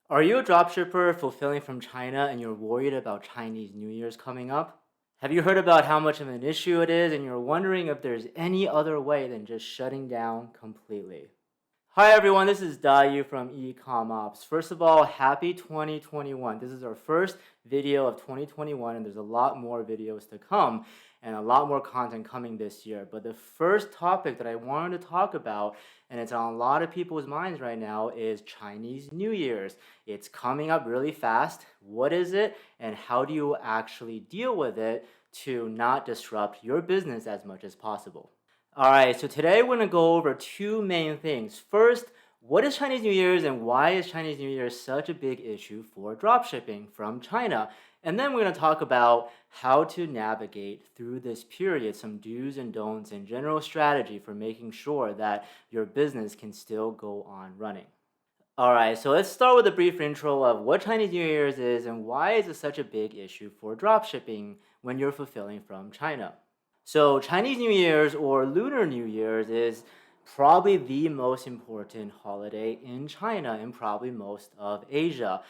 Are you a dropshipper fulfilling from China and you're worried about Chinese New Year's coming up? Have you heard about how much of an issue it is and you're wondering if there's any other way than just shutting down completely? Hi everyone, this is Dayu from EcommOps. First of all, happy 2021. This is our first video of 2021 and there's a lot more videos to come and a lot more content coming this year. But the first topic that I wanted to talk about, and it's on a lot of people's minds right now, is Chinese New Year's. It's coming up really fast. What is it and how do you actually deal with it to not disrupt your business as much as possible? All right, so today we're going to go over two main things. First, what is Chinese New Year's and why is Chinese New Year such a big issue for dropshipping from China? And then we're going to talk about how to navigate through this period, some do's and don'ts and general strategy for making sure that your business can still go on running. All right, so let's start with a brief intro of what Chinese New Year's is and why is it such a big issue for dropshipping when you're fulfilling from China. So Chinese New Year's or Lunar New Year's is probably the most important holiday in China and probably most of Asia.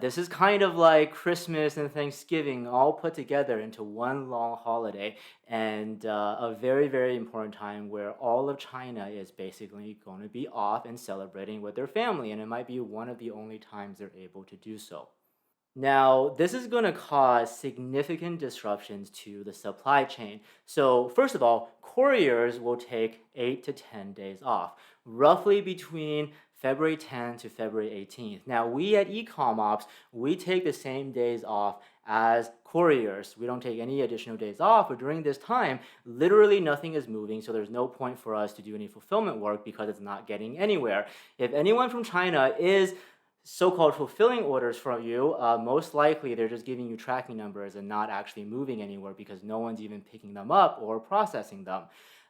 This is kind of like Christmas and Thanksgiving all put together into one long holiday and a very, very important time where all of China is basically going to be off and celebrating with their family. And it might be one of the only times they're able to do so. Now, this is going to cause significant disruptions to the supply chain. So, first of all, couriers will take 8 to 10 days off, roughly between February 10th to February 18th. Now, we at EcommOps, we take the same days off as couriers. We don't take any additional days off, but during this time, literally nothing is moving, so there's no point for us to do any fulfillment work because it's not getting anywhere. If anyone from China is so-called fulfilling orders from you, most likely they're just giving you tracking numbers and not actually moving anywhere because no one's even picking them up or processing them.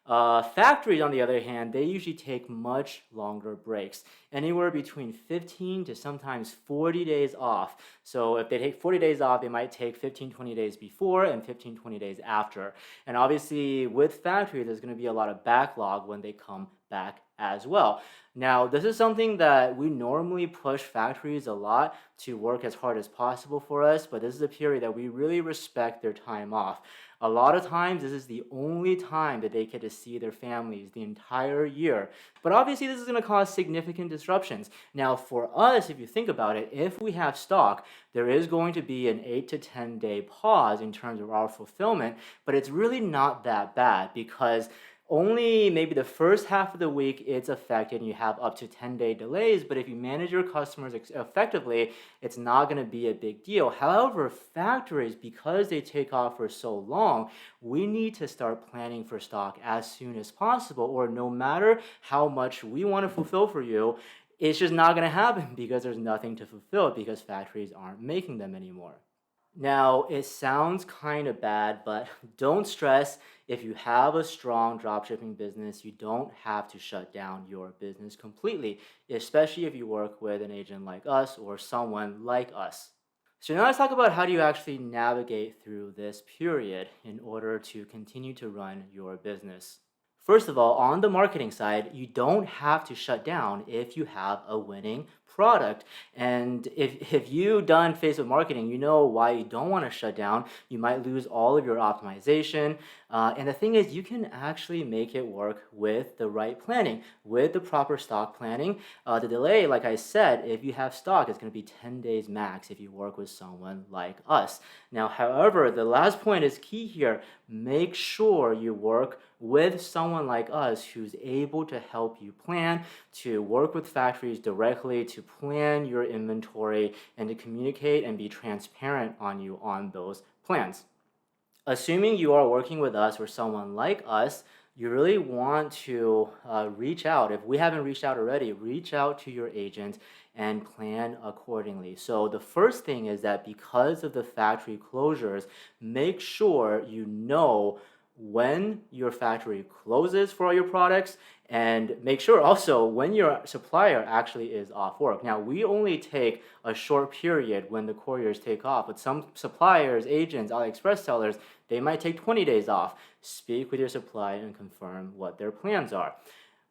Factories, on the other hand, they usually take much longer breaks, anywhere between 15 to sometimes 40 days off. So if they take 40 days off, they might take 15, 20 days before and 15, 20 days after. And obviously with factories, there's going to be a lot of backlog when they come back as well. Now, this is something that we normally push factories a lot to work as hard as possible for us, but this is a period that we really respect their time off. A lot of times, this is the only time that they get to see their families the entire year. But obviously, this is going to cause significant disruptions. Now, for us, if you think about it, if we have stock, there is going to be an 8 to 10 day pause in terms of our fulfillment, but it's really not that bad because only maybe the first half of the week it's affected and you have up to 10-day delays, but if you manage your customers effectively, it's not going to be a big deal. However, factories, because they take off for so long, we need to start planning for stock as soon as possible, or no matter how much we want to fulfill for you, it's just not going to happen because there's nothing to fulfill because factories aren't making them anymore. Now, it sounds kind of bad, but don't stress. If you have a strong dropshipping business, you don't have to shut down your business completely, especially if you work with an agent like us or someone like us. So now let's talk about how do you actually navigate through this period in order to continue to run your business. First of all, on the marketing side, you don't have to shut down if you have a winning product. And if you've done Facebook marketing, you know why you don't want to shut down. You might lose all of your optimization. And the thing is, you can actually make it work with the right planning, with the proper stock planning. The delay, like I said, if you have stock, it's going to be 10 days max if you work with someone like us. Now, however, the last point is key here. Make sure you work with someone like us who's able to help you plan, to work with factories directly, to plan your inventory, and to communicate and be transparent on you on those plans. Assuming you are working with us or someone like us, you really want to reach out. If we haven't reached out already, reach out to your agent and plan accordingly. So the first thing is that because of the factory closures, make sure you know when your factory closes for all your products, and make sure also when your supplier actually is off work. Now, we only take a short period when the couriers take off, but some suppliers, agents, AliExpress sellers, they might take 20 days off. Speak with your supplier and confirm what their plans are.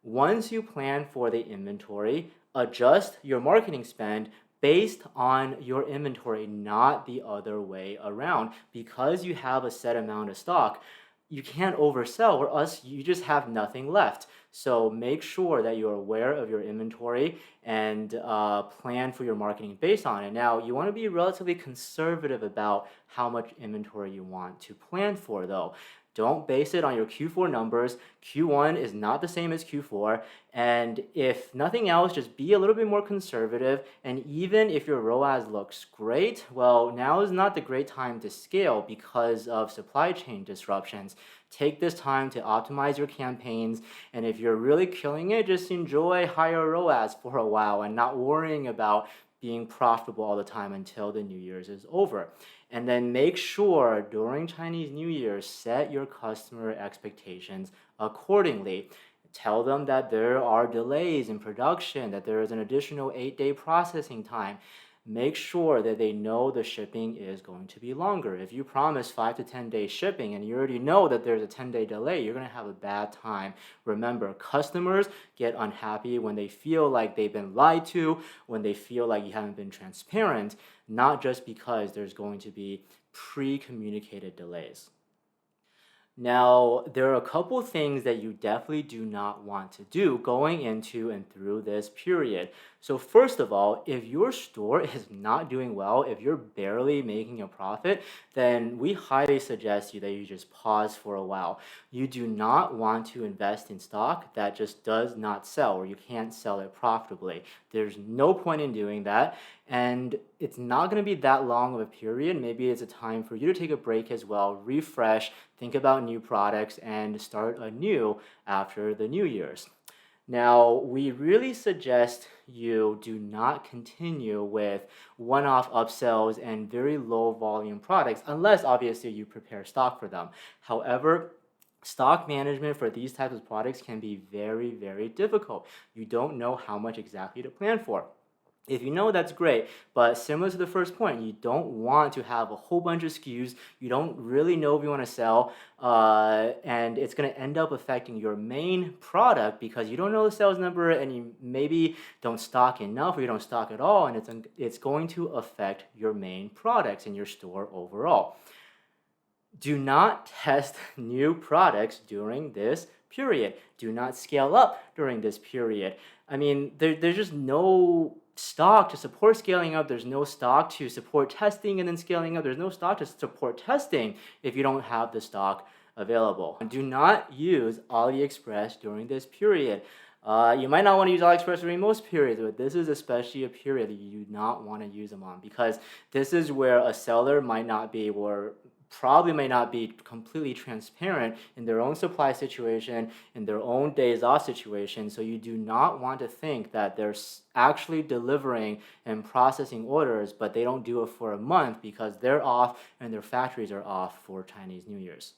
Once you plan for the inventory, adjust your marketing spend based on your inventory, not the other way around. Because you have a set amount of stock, you can't oversell, or else you just have nothing left. So make sure that you're aware of your inventory and plan for your marketing based on it. Now, you want to be relatively conservative about how much inventory you want to plan for, though. Don't base it on your Q4 numbers. Q1 is not the same as Q4. And if nothing else, just be a little bit more conservative. And even if your ROAS looks great, well, now is not the great time to scale because of supply chain disruptions. Take this time to optimize your campaigns. And if you're really killing it, just enjoy higher ROAS for a while and not worrying about being profitable all the time until the New Year's is over. And then make sure during Chinese New Year, set your customer expectations accordingly. Tell them that there are delays in production, that there is an additional 8-day processing time. Make sure that they know the shipping is going to be longer. If you promise 5 to 10 day shipping and you already know that there's a 10-day delay, you're going to have a bad time. Remember, customers get unhappy when they feel like they've been lied to, when they feel like you haven't been transparent, not just because there's going to be pre-communicated delays. Now, there are a couple things that you definitely do not want to do going into and through this period. So first of all, if your store is not doing well, if you're barely making a profit, then we highly suggest that you just pause for a while. You do not want to invest in stock that just does not sell, or you can't sell it profitably. There's no point in doing that. And it's not going to be that long of a period. Maybe it's a time for you to take a break as well, refresh, think about new products, and start anew after the New Year's. Now, we really suggest you do not continue with one-off upsells and very low volume products, unless obviously you prepare stock for them. However, stock management for these types of products can be very, very difficult. You don't know how much exactly to plan for. If you know, that's great, but similar to the first point, you don't want to have a whole bunch of SKUs. You don't really know if you want to sell, and it's going to end up affecting your main product because you don't know the sales number, and you maybe don't stock enough, or you don't stock at all, and it's going to affect your main products in your store overall. Do not test new products during this period. Do not scale up during this period. I mean, there's just no stock to support scaling up. There's no stock to support testing and then scaling up. There's no stock to support testing if you don't have the stock available. Do not use AliExpress during this period. You might not want to use AliExpress during most periods, but this is especially a period that you do not want to use them on, because this is where a seller might not be, or probably may not be completely transparent in their own supply situation, in their own days off situation. So you do not want to think that they're actually delivering and processing orders, but they don't do it for a month because they're off and their factories are off for Chinese New Year's.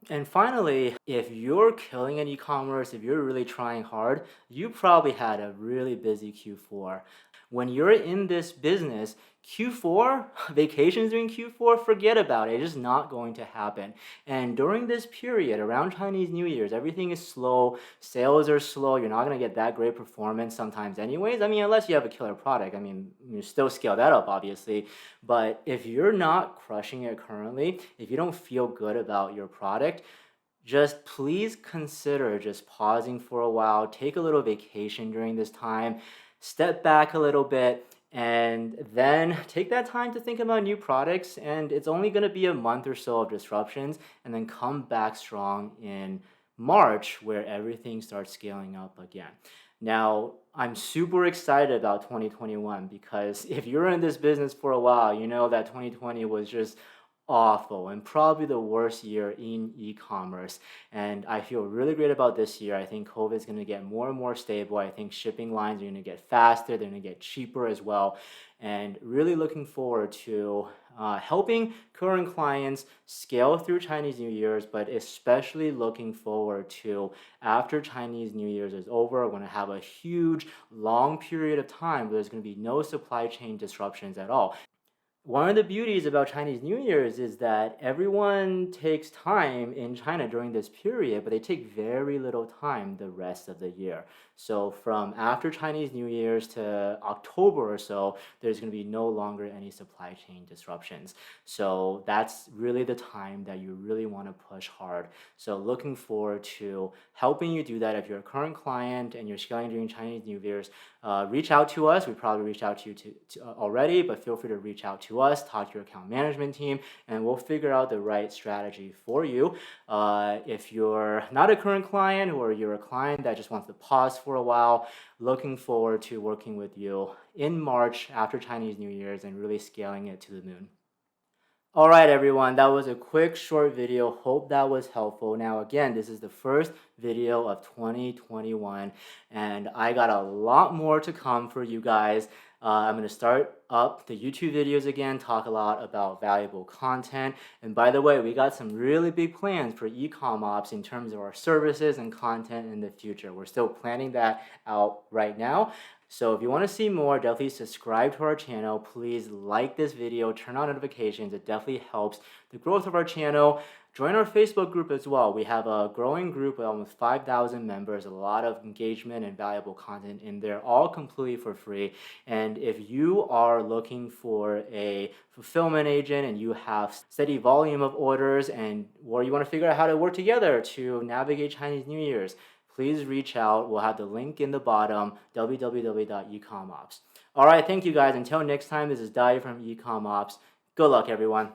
And finally, if you're killing in e-commerce, if you're really trying hard, you probably had a really busy Q4. When you're in this business, Q4, vacations during Q4, forget about it. It's just not going to happen. And during this period, around Chinese New Year's, everything is slow. Sales are slow. You're not going to get that great performance sometimes anyways. I mean, unless you have a killer product. I mean, you still scale that up, obviously. But if you're not crushing it currently, if you don't feel good about your product, just please consider just pausing for a while. Take a little vacation during this time. Step back a little bit, and then take that time to think about new products. And it's only going to be a month or so of disruptions, and then come back strong in March where everything starts scaling up again. Now, I'm super excited about 2021 because if you're in this business for a while, you know that 2020 was just awful and probably the worst year in e-commerce. And I feel really great about this year. I think COVID is going to get more and more stable. I think shipping lines are going to get faster. They're going to get cheaper as well. And really looking forward to helping current clients scale through Chinese New Year's, but especially looking forward to after Chinese New Year's is over, we're going to have a huge, long period of time where there's going to be no supply chain disruptions at all. One of the beauties about Chinese New Year's is that everyone takes time in China during this period, but they take very little time the rest of the year. So from after Chinese New Year's to October or so, there's going to be no longer any supply chain disruptions. So that's really the time that you really want to push hard. So looking forward to helping you do that. If you're a current client and you're scaling during Chinese New Year's, reach out to us. We probably reached out to you already, but feel free to reach out to us, talk to your account management team, and we'll figure out the right strategy for you. If you're not a current client or you're a client that just wants to pause for a while, looking forward to working with you in March after Chinese New Year's and really scaling it to the moon. All right, everyone, that was a quick, short video. Hope that was helpful. Now, again, this is the first video of 2021, and I got a lot more to come for you guys. I'm going to start up the YouTube videos again, talk a lot about valuable content. And by the way, we got some really big plans for EcommOps in terms of our services and content in the future. We're still planning that out right now. So if you want to see more, definitely subscribe to our channel. Please like this video, turn on notifications. It definitely helps the growth of our channel. Join our Facebook group as well. We have a growing group with almost 5,000 members, a lot of engagement and valuable content in there, all completely for free. And if you are looking for a fulfillment agent and you have steady volume of orders or you want to figure out how to work together to navigate Chinese New Year's, please reach out. We'll have the link in the bottom, www.ecomops. All right, thank you guys. Until next time, this is Dayu from EcommOps. Good luck, everyone.